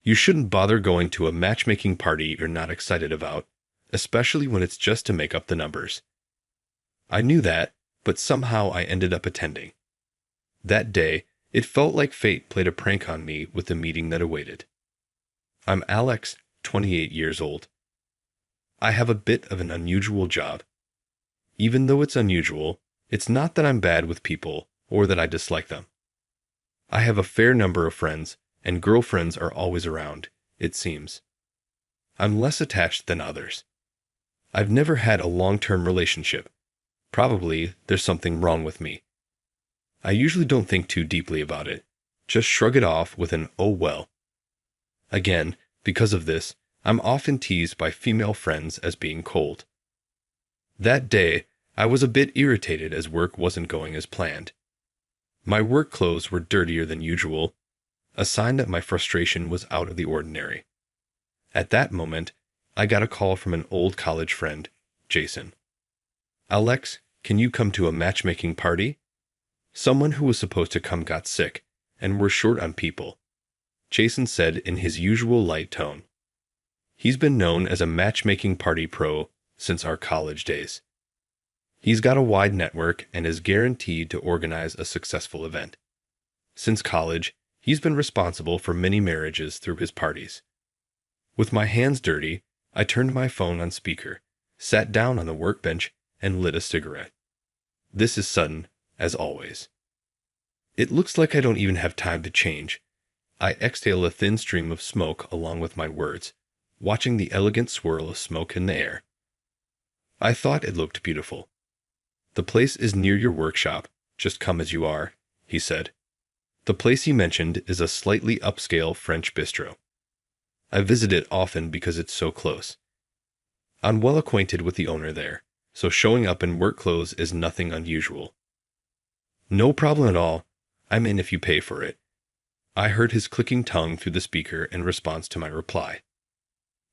You shouldn't bother going to a matchmaking party you're not excited about, especially when it's just to make up the numbers. I knew that, but somehow I ended up attending. That day, it felt like fate played a prank on me with the meeting that awaited. I'm Alex, 28 years old. I have a bit of an unusual job. Even though it's unusual, it's not that I'm bad with people or that I dislike them. I have a fair number of friends, and girlfriends are always around, it seems. I'm less attached than others. I've never had a long-term relationship. Probably there's something wrong with me. I usually don't think too deeply about it, just shrug it off with an "oh well." Again, because of this, I'm often teased by female friends as being cold. That day, I was a bit irritated as work wasn't going as planned. My work clothes were dirtier than usual, a sign that my frustration was out of the ordinary. At that moment, I got a call from an old college friend, Jason. "Alex, can you come to a matchmaking party?" Someone who was supposed to come got sick, and we're short on people, Jason said in his usual light tone. He's been known as a matchmaking party pro since our college days. He's got a wide network and is guaranteed to organize a successful event. Since college, he's been responsible for many marriages through his parties. With my hands dirty, I turned my phone on speaker, sat down on the workbench, and lit a cigarette. This is sudden, as always. It looks like I don't even have time to change. I exhale a thin stream of smoke along with my words, watching the elegant swirl of smoke in the air. I thought it looked beautiful. "The place is near your workshop, just come as you are," he said. The place he mentioned is a slightly upscale French bistro. I visit it often because it's so close. I'm well acquainted with the owner there, so showing up in work clothes is nothing unusual. "No problem at all. I'm in if you pay for it." I heard his clicking tongue through the speaker in response to my reply.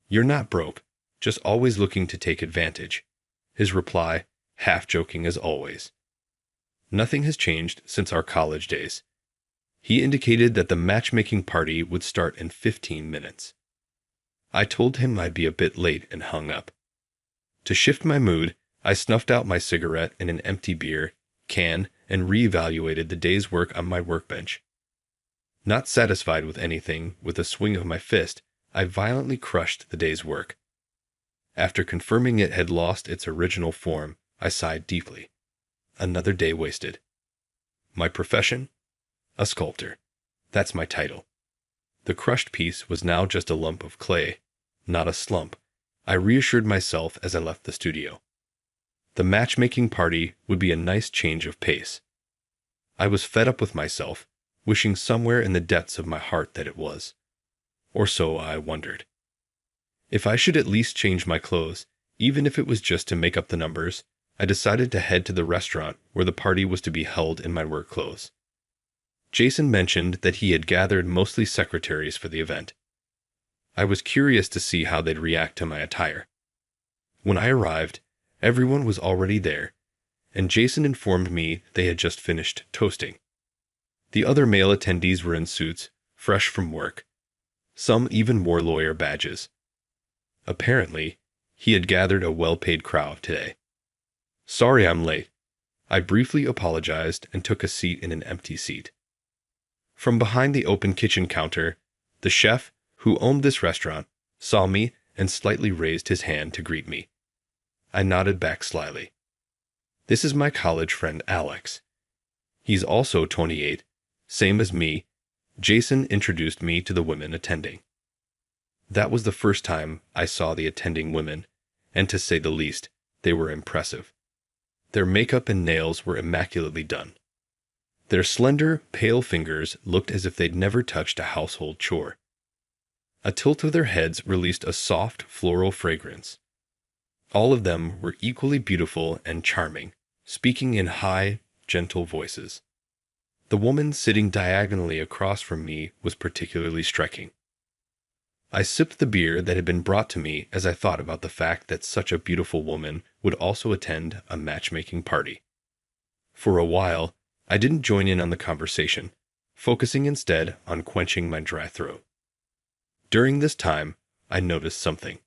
"You're not broke, just always looking to take advantage," his reply, half joking as always. Nothing has changed since our college days. He indicated that the matchmaking party would start in 15 minutes. I told him I'd be a bit late and hung up. To shift my mood, I snuffed out my cigarette and an empty beer can and reevaluated the day's work on my workbench. Not satisfied with anything, with a swing of my fist, I violently crushed the day's work. After confirming it had lost its original form, I sighed deeply. Another day wasted. My profession? A sculptor. That's my title. The crushed piece was now just a lump of clay, not a slump, I reassured myself as I left the studio. The matchmaking party would be a nice change of pace. I was fed up with myself, wishing somewhere in the depths of my heart that it was. Or so I wondered. If I should at least change my clothes, even if it was just to make up the numbers, I decided to head to the restaurant where the party was to be held in my work clothes. Jason mentioned that he had gathered mostly secretaries for the event. I was curious to see how they'd react to my attire. When I arrived, everyone was already there, and Jason informed me they had just finished toasting. The other male attendees were in suits, fresh from work. Some even wore lawyer badges. Apparently, he had gathered a well-paid crowd today. "Sorry I'm late." I briefly apologized and took a seat in an empty seat. From behind the open kitchen counter, the chef, who owned this restaurant, saw me and slightly raised his hand to greet me. I nodded back slyly. "This is my college friend Alex. He's also 28, same as me." Jason introduced me to the women attending. That was the first time I saw the attending women, and to say the least, they were impressive. Their makeup and nails were immaculately done. Their slender, pale fingers looked as if they'd never touched a household chore. A tilt of their heads released a soft, floral fragrance. All of them were equally beautiful and charming, speaking in high, gentle voices. The woman sitting diagonally across from me was particularly striking. I sipped the beer that had been brought to me as I thought about the fact that such a beautiful woman would also attend a matchmaking party. For a while, I didn't join in on the conversation, focusing instead on quenching my dry throat. During this time, I noticed something.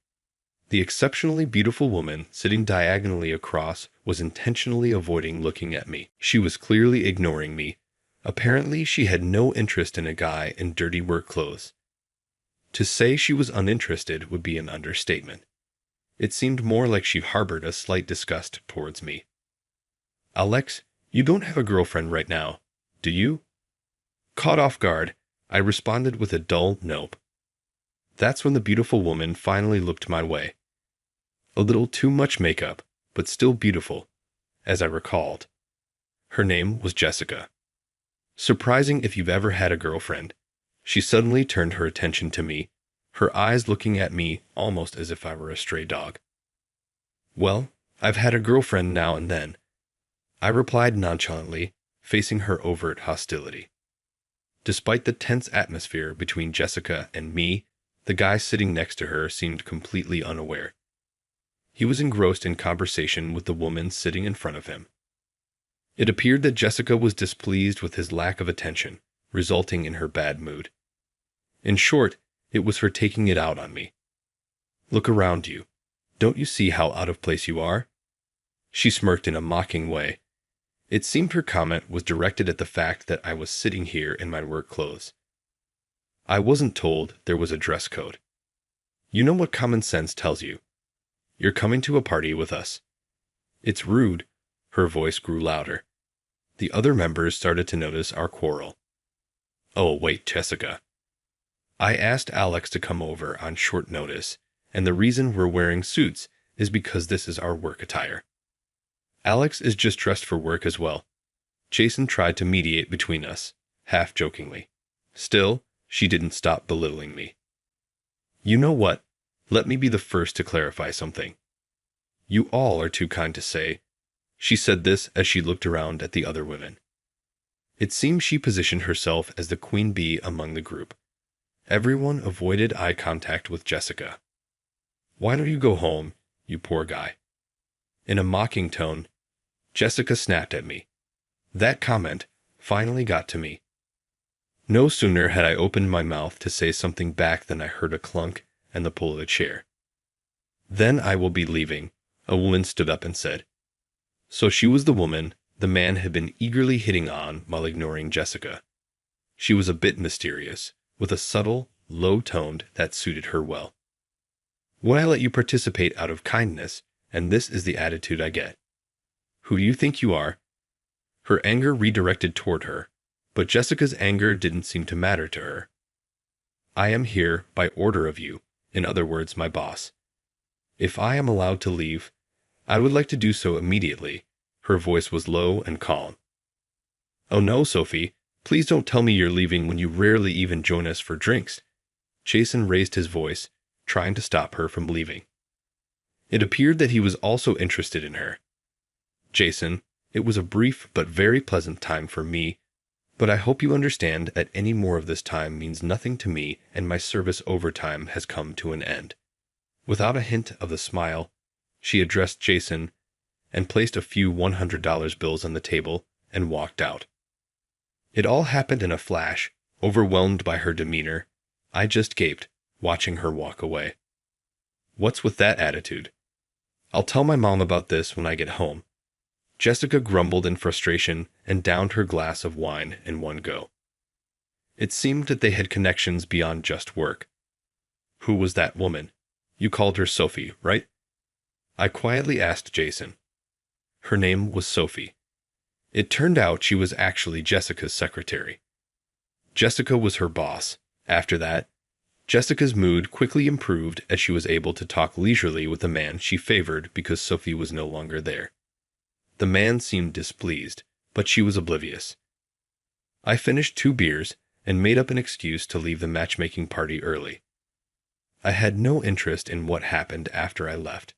The exceptionally beautiful woman sitting diagonally across was intentionally avoiding looking at me. She was clearly ignoring me. Apparently, she had no interest in a guy in dirty work clothes. To say she was uninterested would be an understatement. It seemed more like she harbored a slight disgust towards me. "Alex, you don't have a girlfriend right now, do you?" Caught off guard, I responded with a dull nope. That's when the beautiful woman finally looked my way. A little too much makeup, but still beautiful, as I recalled. Her name was Jessica. Surprising if you've ever had a girlfriend. She suddenly turned her attention to me, her eyes looking at me almost as if I were a stray dog. "Well, I've had a girlfriend now and then," I replied nonchalantly, facing her overt hostility. Despite the tense atmosphere between Jessica and me, the guy sitting next to her seemed completely unaware. He was engrossed in conversation with the woman sitting in front of him. It appeared that Jessica was displeased with his lack of attention, resulting in her bad mood. In short, it was her taking it out on me. "Look around you. Don't you see how out of place you are?" She smirked in a mocking way. It seemed her comment was directed at the fact that I was sitting here in my work clothes. I wasn't told there was a dress code. You know what common sense tells you. You're coming to a party with us. It's rude. Her voice grew louder. The other members started to notice our quarrel. "Oh, wait, Jessica. I asked Alex to come over on short notice, and the reason we're wearing suits is because this is our work attire. Alex is just dressed for work as well." Jason tried to mediate between us, half jokingly. Still, she didn't stop belittling me. "You know what? Let me be the first to clarify something. You all are too kind to say." She said this as she looked around at the other women. It seemed she positioned herself as the queen bee among the group. Everyone avoided eye contact with Jessica. "Why don't you go home, you poor guy?" In a mocking tone, Jessica snapped at me. That comment finally got to me. No sooner had I opened my mouth to say something back than I heard a clunk and the pull of a chair. "Then I will be leaving," a woman stood up and said. So she was the woman the man had been eagerly hitting on while ignoring Jessica. She was a bit mysterious, with a subtle, low tone that suited her well. "Would I let you participate out of kindness, and this is the attitude I get. Who do you think you are?" Her anger redirected toward her, but Jessica's anger didn't seem to matter to her. "I am here by order of you, in other words, my boss. If I am allowed to leave, I would like to do so immediately." Her voice was low and calm. "Oh no, Sophie, please don't tell me you're leaving when you rarely even join us for drinks." Jason raised his voice, trying to stop her from leaving. It appeared that he was also interested in her. "Jason, it was a brief but very pleasant time for me, but I hope you understand that any more of this time means nothing to me and my service overtime has come to an end." Without a hint of the smile, she addressed Jason and placed a few $100 bills on the table and walked out. It all happened in a flash. Overwhelmed by her demeanor, I just gaped, watching her walk away. What's with that attitude? "I'll tell my mom about this when I get home." Jessica grumbled in frustration and downed her glass of wine in one go. It seemed that they had connections beyond just work. "Who was that woman? You called her Sophie, right?" I quietly asked Jason. Her name was Sophie. It turned out she was actually Jessica's secretary. Jessica was her boss. After that, Jessica's mood quickly improved as she was able to talk leisurely with the man she favored because Sophie was no longer there. The man seemed displeased, but she was oblivious. I finished 2 beers and made up an excuse to leave the matchmaking party early. I had no interest in what happened after I left.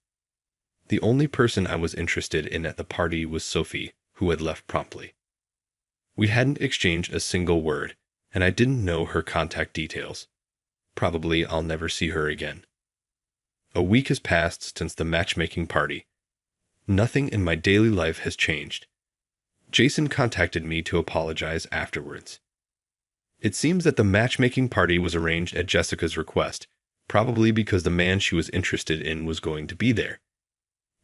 The only person I was interested in at the party was Sophie, who had left promptly. We hadn't exchanged a single word, and I didn't know her contact details. Probably I'll never see her again. A week has passed since the matchmaking party. Nothing in my daily life has changed. Jason contacted me to apologize afterwards. It seems that the matchmaking party was arranged at Jessica's request, probably because the man she was interested in was going to be there.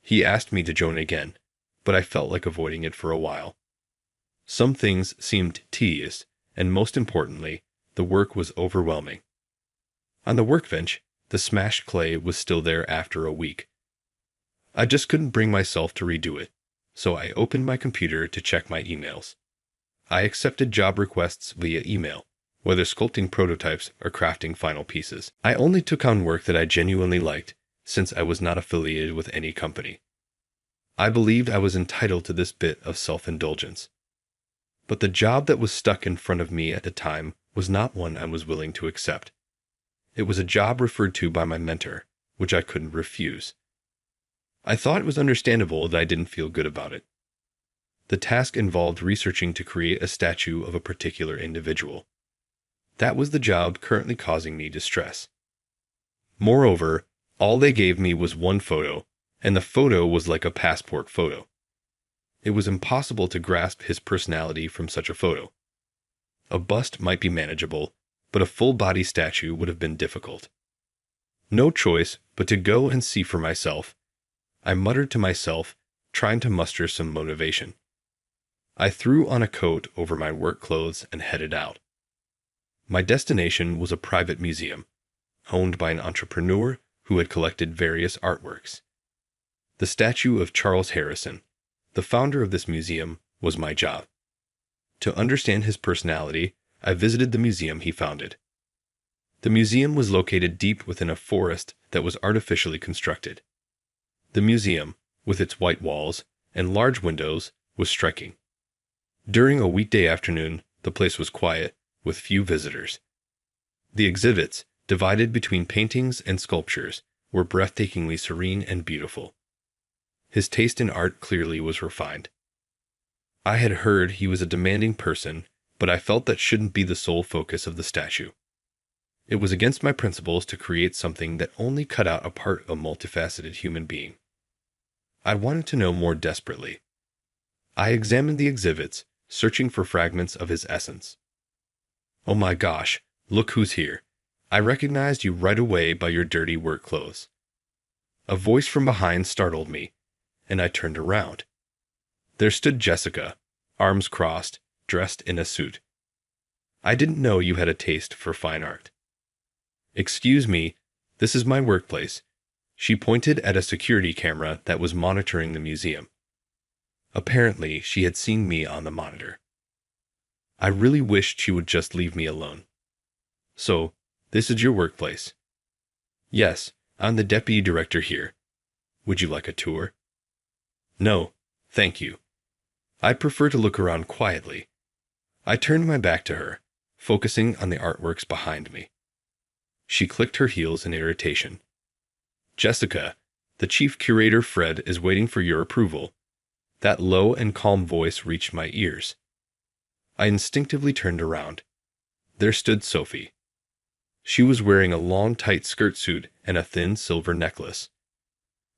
He asked me to join again, but I felt like avoiding it for a while. Some things seemed tedious, and most importantly, the work was overwhelming. On the workbench, the smashed clay was still there after a week. I just couldn't bring myself to redo it, so I opened my computer to check my emails. I accepted job requests via email, whether sculpting prototypes or crafting final pieces. I only took on work that I genuinely liked, since I was not affiliated with any company. I believed I was entitled to this bit of self-indulgence. But the job that was stuck in front of me at the time was not one I was willing to accept. It was a job referred to by my mentor, which I couldn't refuse. I thought it was understandable that I didn't feel good about it. The task involved researching to create a statue of a particular individual. That was the job currently causing me distress. Moreover, all they gave me was one photo, and the photo was like a passport photo. It was impossible to grasp his personality from such a photo. A bust might be manageable, but a full-body statue would have been difficult. No choice but to go and see for myself. I muttered to myself, trying to muster some motivation. I threw on a coat over my work clothes and headed out. My destination was a private museum, owned by an entrepreneur who had collected various artworks. The statue of Charles Harrison, the founder of this museum, was my job. To understand his personality, I visited the museum he founded. The museum was located deep within a forest that was artificially constructed. The museum, with its white walls and large windows, was striking. During a weekday afternoon, the place was quiet, with few visitors. The exhibits, divided between paintings and sculptures, were breathtakingly serene and beautiful. His taste in art clearly was refined. I had heard he was a demanding person, but I felt that shouldn't be the sole focus of the statue. It was against my principles to create something that only cut out a part of a multifaceted human being. I wanted to know more desperately. I examined the exhibits, searching for fragments of his essence. Oh my gosh, look who's here. I recognized you right away by your dirty work clothes. A voice from behind startled me, and I turned around. There stood Jessica, arms crossed, dressed in a suit. I didn't know you had a taste for fine art. Excuse me, this is my workplace. She pointed at a security camera that was monitoring the museum. Apparently, she had seen me on the monitor. I really wished she would just leave me alone. So, this is your workplace? Yes, I'm the deputy director here. Would you like a tour? No, thank you. I'd prefer to look around quietly. I turned my back to her, focusing on the artworks behind me. She clicked her heels in irritation. Jessica, the chief curator Fred is waiting for your approval. That low and calm voice reached my ears. I instinctively turned around. There stood Sophie. She was wearing a long, tight skirt suit and a thin silver necklace.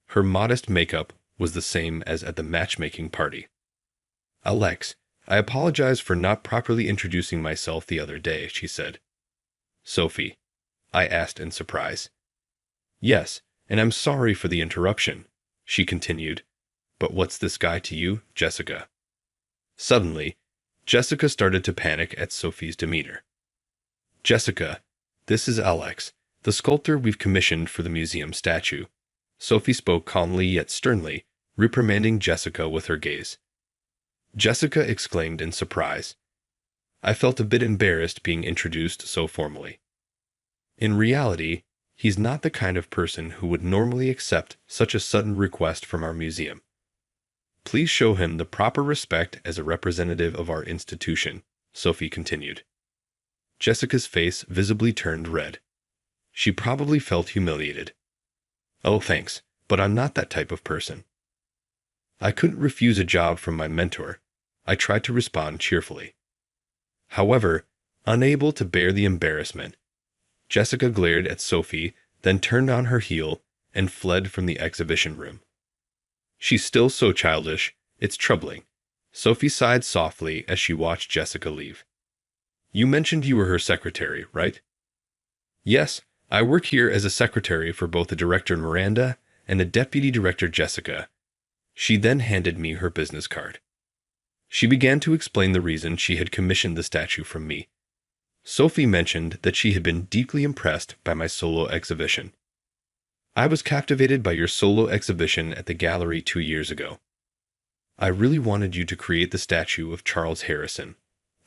Her modest makeup was the same as at the matchmaking party. Alex, I apologize for not properly introducing myself the other day, she said. Sophie, I asked in surprise. Yes, and I'm sorry for the interruption, she continued. But what's this guy to you, Jessica? Suddenly, Jessica started to panic at Sophie's demeanor. Jessica, this is Alex, the sculptor we've commissioned for the museum statue. Sophie spoke calmly yet sternly, reprimanding Jessica with her gaze. Jessica exclaimed in surprise. I felt a bit embarrassed being introduced so formally. In reality, he's not the kind of person who would normally accept such a sudden request from our museum. Please show him the proper respect as a representative of our institution, Sophie continued. Jessica's face visibly turned red. She probably felt humiliated. Oh, thanks, but I'm not that type of person. I couldn't refuse a job from my mentor. I tried to respond cheerfully. However, unable to bear the embarrassment, Jessica glared at Sophie, then turned on her heel and fled from the exhibition room. She's still so childish, it's troubling. Sophie sighed softly as she watched Jessica leave. You mentioned you were her secretary, right? Yes, I work here as a secretary for both the director Miranda and the deputy director Jessica. She then handed me her business card. She began to explain the reason she had commissioned the statue from me. Sophie mentioned that she had been deeply impressed by my solo exhibition. I was captivated by your solo exhibition at the gallery 2 years ago. I really wanted you to create the statue of Charles Harrison,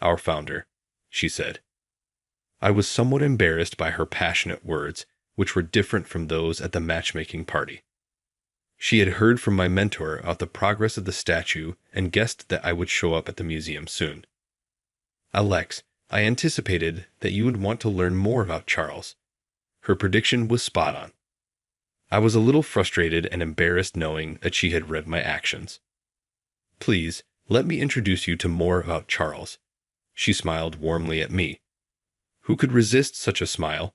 our founder, she said. I was somewhat embarrassed by her passionate words, which were different from those at the matchmaking party. She had heard from my mentor about the progress of the statue and guessed that I would show up at the museum soon. Alex, I anticipated that you would want to learn more about Charles. Her prediction was spot on. I was a little frustrated and embarrassed knowing that she had read my actions. Please, let me introduce you to more about Charles. She smiled warmly at me. Who could resist such a smile?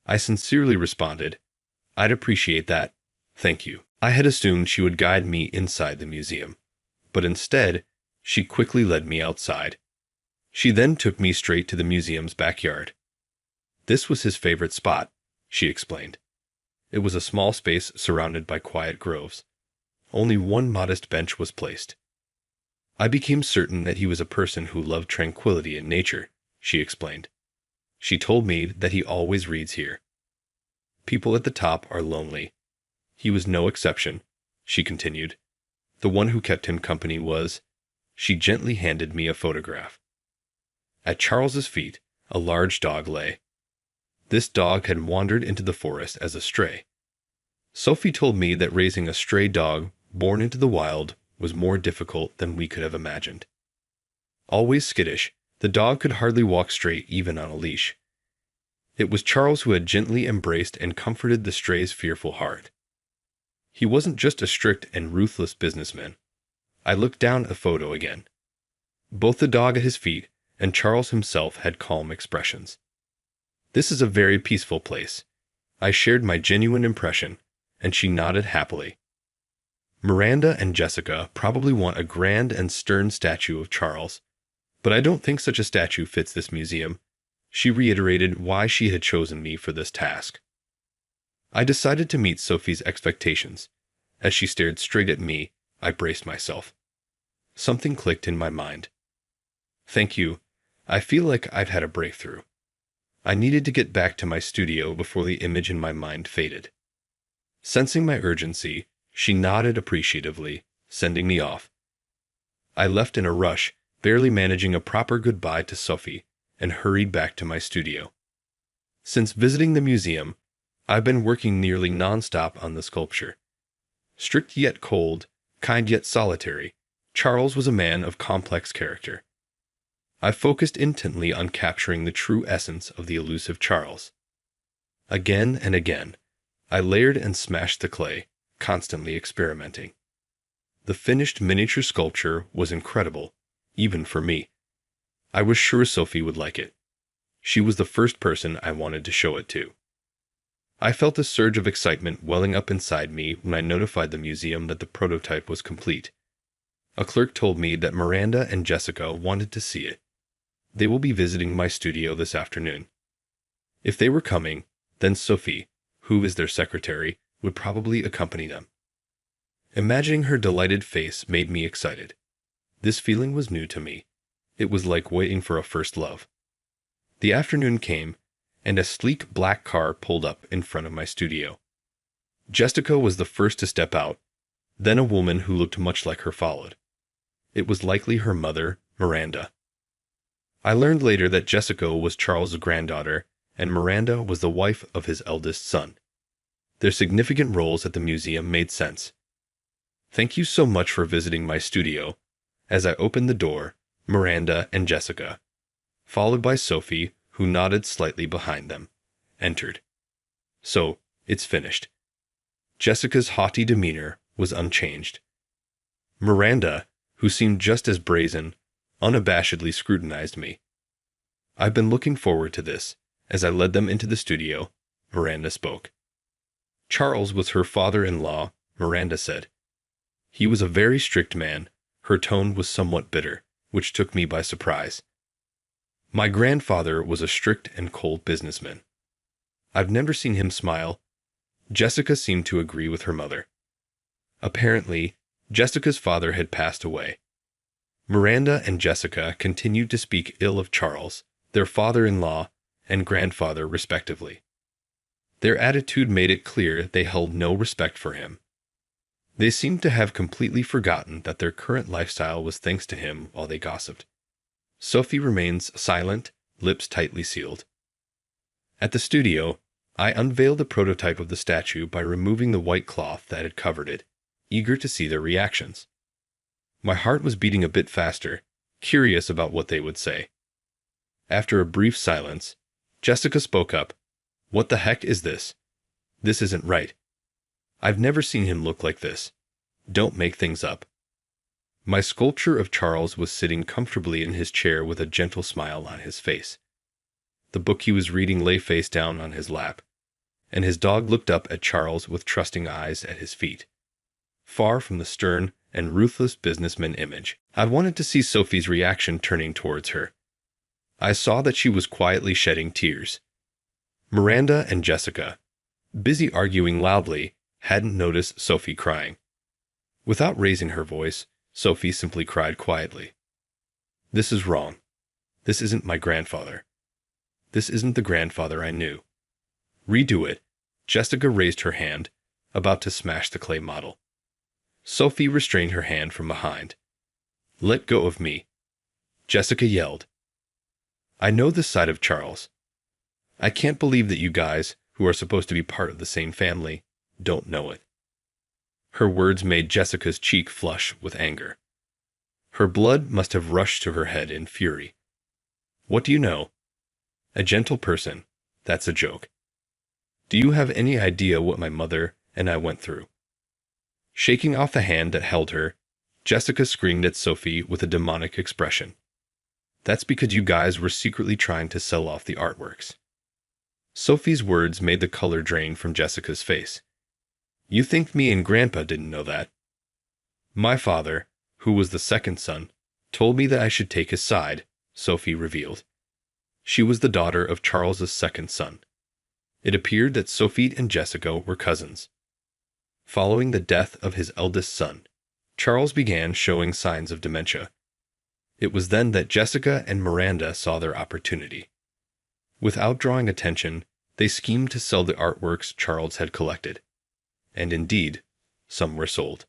I sincerely responded, I'd appreciate that. Thank you. I had assumed she would guide me inside the museum, but instead, she quickly led me outside. She then took me straight to the museum's backyard. This was his favorite spot, she explained. It was a small space surrounded by quiet groves. Only one modest bench was placed. I became certain that he was a person who loved tranquility in nature, she explained. She told me that he always reads here. People at the top are lonely. He was no exception, she continued. The one who kept him company was... She gently handed me a photograph. At Charles's feet, a large dog lay. This dog had wandered into the forest as a stray. Sophie told me that raising a stray dog born into the wild was more difficult than we could have imagined. Always skittish, the dog could hardly walk straight even on a leash. It was Charles who had gently embraced and comforted the stray's fearful heart. He wasn't just a strict and ruthless businessman. I looked down at the photo again. Both the dog at his feet and Charles himself had calm expressions. This is a very peaceful place. I shared my genuine impression, and she nodded happily. Miranda and Jessica probably want a grand and stern statue of Charles, but I don't think such a statue fits this museum. She reiterated why she had chosen me for this task. I decided to meet Sophie's expectations. As she stared straight at me, I braced myself. Something clicked in my mind. Thank you. I feel like I've had a breakthrough. I needed to get back to my studio before the image in my mind faded. Sensing my urgency, she nodded appreciatively, sending me off. I left in a rush, barely managing a proper goodbye to Sophie, and hurried back to my studio. Since visiting the museum, I've been working nearly non-stop on the sculpture. Strict yet cold, kind yet solitary, Charles was a man of complex character. I focused intently on capturing the true essence of the elusive Charles. Again and again, I layered and smashed the clay, constantly experimenting. The finished miniature sculpture was incredible, even for me. I was sure Sophie would like it. She was the first person I wanted to show it to. I felt a surge of excitement welling up inside me when I notified the museum that the prototype was complete. A clerk told me that Miranda and Jessica wanted to see it. They will be visiting my studio this afternoon. If they were coming, then Sophie, who is their secretary, would probably accompany them. Imagining her delighted face made me excited. This feeling was new to me. It was like waiting for a first love. The afternoon came, and a sleek black car pulled up in front of my studio. Jessica was the first to step out. Then a woman who looked much like her followed. It was likely her mother, Miranda. I learned later that Jessica was Charles' granddaughter, and Miranda was the wife of his eldest son. Their significant roles at the museum made sense. Thank you so much for visiting my studio. As I opened the door, Miranda and Jessica, followed by Sophie, who nodded slightly behind them, entered. So, it's finished. Jessica's haughty demeanor was unchanged. Miranda, who seemed just as brazen, unabashedly scrutinized me. I've been looking forward to this. As I led them into the studio, Miranda spoke. Charles was her father-in-law, Miranda said. He was a very strict man. Her tone was somewhat bitter, which took me by surprise. My grandfather was a strict and cold businessman. I've never seen him smile. Jessica seemed to agree with her mother. Apparently, Jessica's father had passed away. Miranda and Jessica continued to speak ill of Charles, their father-in-law and grandfather respectively. Their attitude made it clear they held no respect for him. They seemed to have completely forgotten that their current lifestyle was thanks to him while they gossiped. Sophie remains silent, lips tightly sealed. At the studio, I unveiled the prototype of the statue by removing the white cloth that had covered it, eager to see their reactions. My heart was beating a bit faster, curious about what they would say. After a brief silence, Jessica spoke up. "What the heck is this? This isn't right. I've never seen him look like this. Don't make things up." My sculpture of Charles was sitting comfortably in his chair with a gentle smile on his face. The book he was reading lay face down on his lap, and his dog looked up at Charles with trusting eyes at his feet. Far from the stern and ruthless businessman image, I wanted to see Sophie's reaction turning towards her. I saw that she was quietly shedding tears. Miranda and Jessica, busy arguing loudly, hadn't noticed Sophie crying. Without raising her voice, Sophie simply cried quietly. "This is wrong. This isn't my grandfather. This isn't the grandfather I knew. Redo it." Jessica raised her hand, about to smash the clay model. Sophie restrained her hand from behind. "Let go of me," Jessica yelled. "I know this side of Charles. I can't believe that you guys, who are supposed to be part of the same family, don't know it." Her words made Jessica's cheek flush with anger. Her blood must have rushed to her head in fury. "What do you know? A gentle person, that's a joke. Do you have any idea what my mother and I went through?" Shaking off the hand that held her, Jessica screamed at Sophie with a demonic expression. "That's because you guys were secretly trying to sell off the artworks." Sophie's words made the color drain from Jessica's face. "You think me and Grandpa didn't know that?" "My father, who was the second son, told me that I should take his side," Sophie revealed. She was the daughter of Charles's second son. It appeared that Sophie and Jessica were cousins. Following the death of his eldest son, Charles began showing signs of dementia. It was then that Jessica and Miranda saw their opportunity. Without drawing attention, they schemed to sell the artworks Charles had collected. And indeed, some were sold.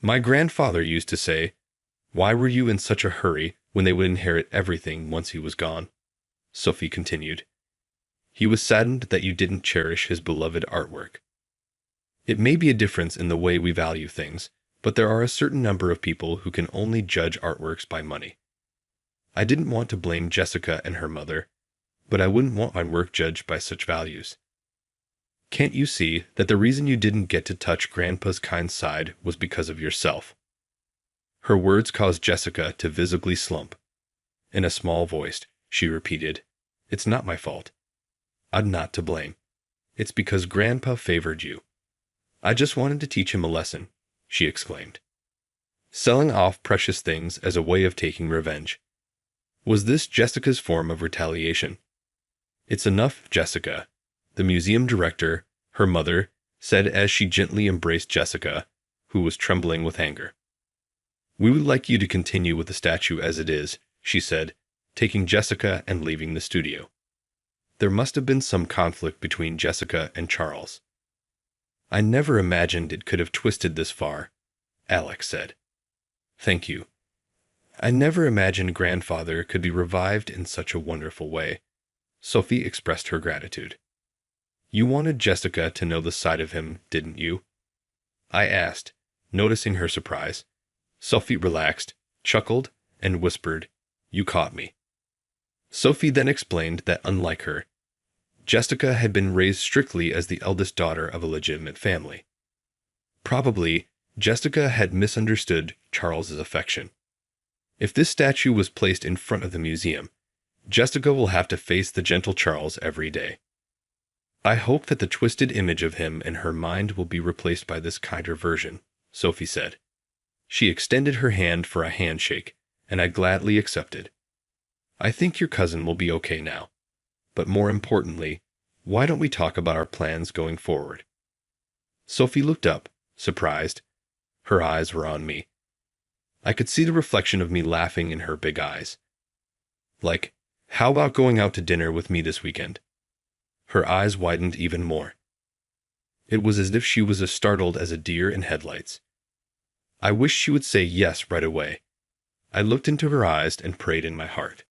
"My grandfather used to say, 'Why were you in such a hurry when they would inherit everything once he was gone?'" Sophie continued. "He was saddened that you didn't cherish his beloved artwork. It may be a difference in the way we value things, but there are a certain number of people who can only judge artworks by money. I didn't want to blame Jessica and her mother, but I wouldn't want my work judged by such values. Can't you see that the reason you didn't get to touch Grandpa's kind side was because of yourself?" Her words caused Jessica to visibly slump. In a small voice, she repeated, "It's not my fault. I'm not to blame. It's because Grandpa favored you. I just wanted to teach him a lesson," she exclaimed. Selling off precious things as a way of taking revenge. Was this Jessica's form of retaliation? "It's enough, Jessica," the museum director, her mother, said as she gently embraced Jessica, who was trembling with anger. "We would like you to continue with the statue as it is," she said, taking Jessica and leaving the studio. There must have been some conflict between Jessica and Charles. "I never imagined it could have twisted this far," Alex said. "Thank you. I never imagined Grandfather could be revived in such a wonderful way," Sophie expressed her gratitude. "You wanted Jessica to know the side of him, didn't you?" I asked, noticing her surprise. Sophie relaxed, chuckled, and whispered, "You caught me." Sophie then explained that unlike her, Jessica had been raised strictly as the eldest daughter of a legitimate family. Probably, Jessica had misunderstood Charles's affection. If this statue was placed in front of the museum, Jessica will have to face the gentle Charles every day. "I hope that the twisted image of him in her mind will be replaced by this kinder version," Sophie said. She extended her hand for a handshake, and I gladly accepted. I think your cousin will be okay now. But more importantly, why don't we talk about our plans going forward? Sophie looked up, surprised. Her eyes were on me. I could see the reflection of me laughing in her big eyes. Like, how about going out to dinner with me this weekend? Her eyes widened even more. It was as if she was as startled as a deer in headlights. I wished she would say yes right away. I looked into her eyes and prayed in my heart.